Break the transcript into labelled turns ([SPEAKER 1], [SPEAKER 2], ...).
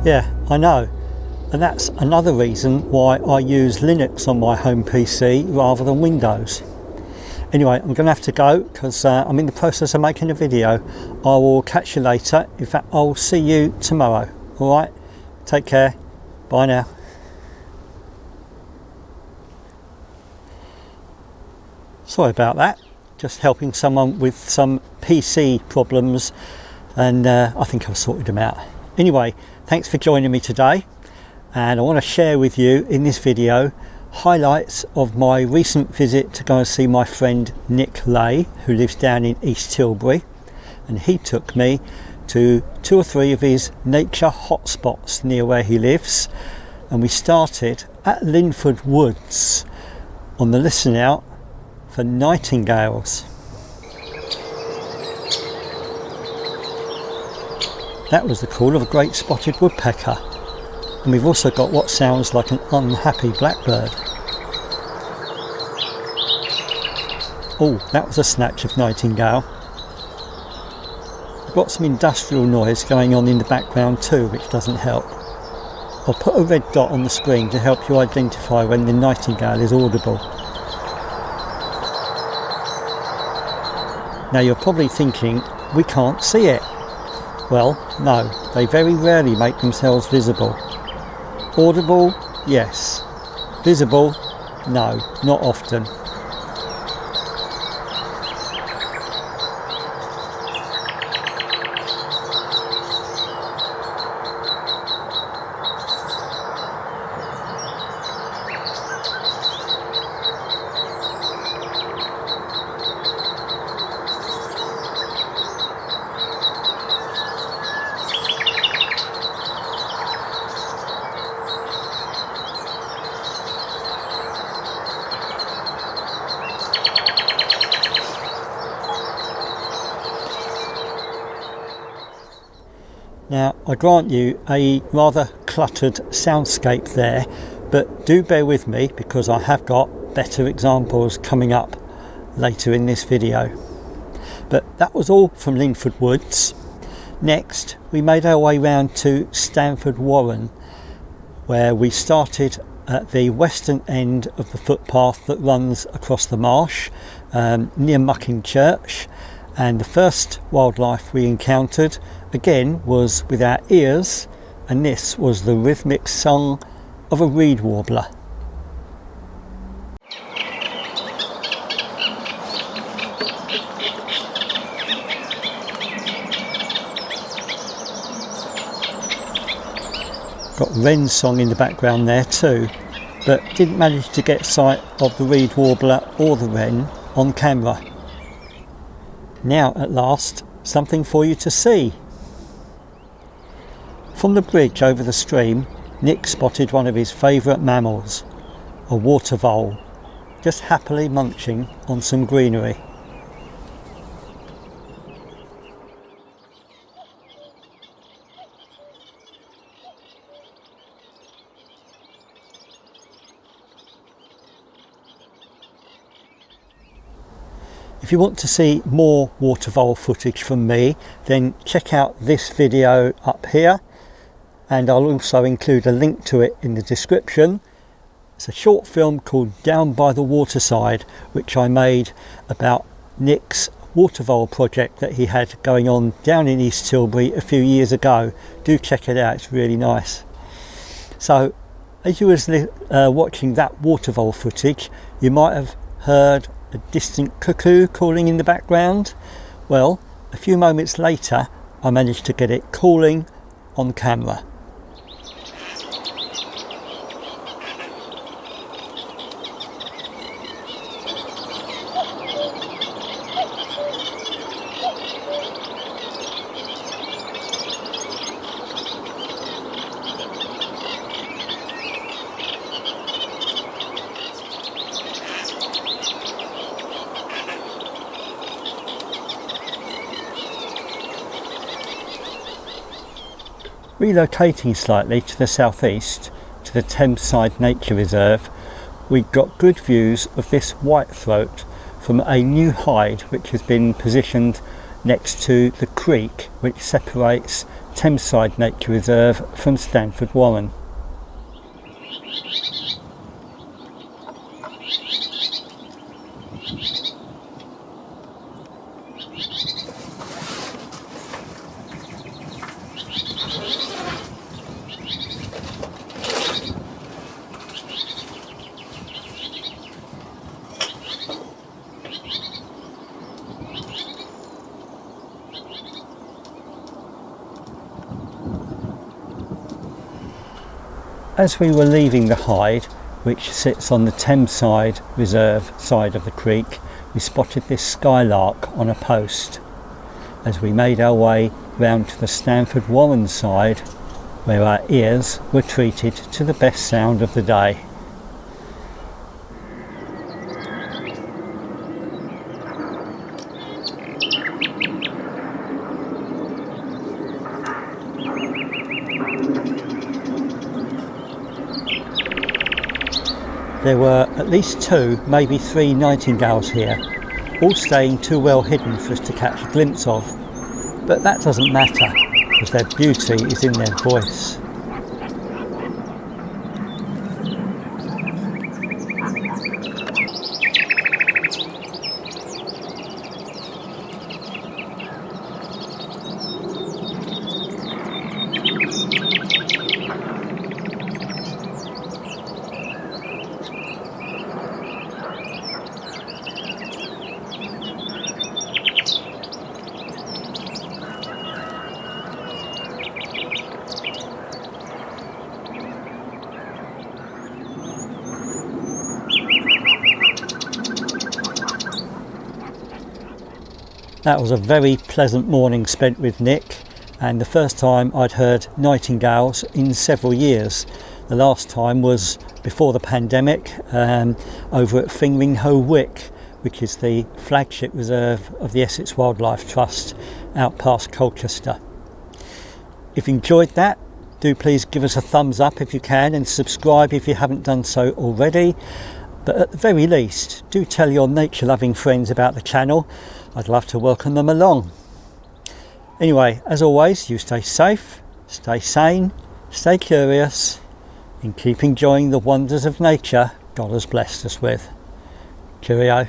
[SPEAKER 1] Yeah, I know. And that's another reason why I use Linux on my home PC rather than Windows. Anyway, I'm going to have to go because I'm in the process of making a video. I will catch you later. In fact, I'll see you tomorrow. Alright, take care. Bye now. Sorry about that. Just helping someone with some PC problems, and I think I've sorted them out. Anyway, thanks for joining me today. And I want to share with you in this video highlights of my recent visit to go and see my friend Nick Lay, who lives down in East Tilbury, and he took me to 2 or 3 of his nature hotspots near where he lives, and we started at Linford Woods on the listen out for Nightingales. That was the call of a great spotted woodpecker. And we've also got what sounds like an unhappy blackbird. Oh, that was a snatch of nightingale. We've got some industrial noise going on in the background too, which doesn't help. I'll put a red dot on the screen to help you identify when the nightingale is audible. Now you're probably thinking, we can't see it. Well, no, they very rarely make themselves visible. Audible, yes. Visible, no, not often. Now, I grant you a rather cluttered soundscape there, but do bear with me because I have got better examples coming up later in this video. But that was all from Linford Woods. Next, we made our way round to Stanford Warren, where we started at the western end of the footpath that runs across the marsh near Mucking Church. And the first wildlife we encountered again was with our ears, and this was the rhythmic song of a reed warbler. Got wren's song in the background there too, but didn't manage to get sight of the reed warbler or the wren on camera. Now at last, something for you to see. From the bridge over the stream, Nick spotted one of his favourite mammals, a water vole, just happily munching on some greenery. If you want to see more water vole footage from me, then check out this video up here, and I'll also include a link to it in the description. It's a short film called Down by the Waterside, which I made about Nick's water vole project that he had going on down in East Tilbury a few years ago. Do check it out, it's really nice. So as you was watching that water vole footage, you might have heard a distant cuckoo calling in the background. Well, a few moments later I managed to get it calling on camera. Relocating slightly to the southeast, to the Thameside Nature Reserve, we got good views of this whitethroat from a new hide which has been positioned next to the creek which separates Thameside Nature Reserve from Stanford Warren. As we were leaving the hide, which sits on the Thameside Reserve side of the creek, we spotted this skylark on a post. As we made our way round to the Stanford Warren side, where our ears were treated to the best sound of the day. There were at least 2, maybe 3 nightingales here, all staying too well hidden for us to catch a glimpse of. But that doesn't matter, because their beauty is in their voice. That was a very pleasant morning spent with Nick, and the first time I'd heard nightingales in several years. The last time was before the pandemic, over at Fingringhoe Wick, which is the flagship reserve of the Essex Wildlife Trust out past Colchester. If you enjoyed that, do please give us a thumbs up if you can, and subscribe if you haven't done so already. But at the very least, do tell your nature-loving friends about the channel. I'd love to welcome them along. Anyway, as always, you stay safe, stay sane, stay curious, and keep enjoying the wonders of nature God has blessed us with. Cheerio.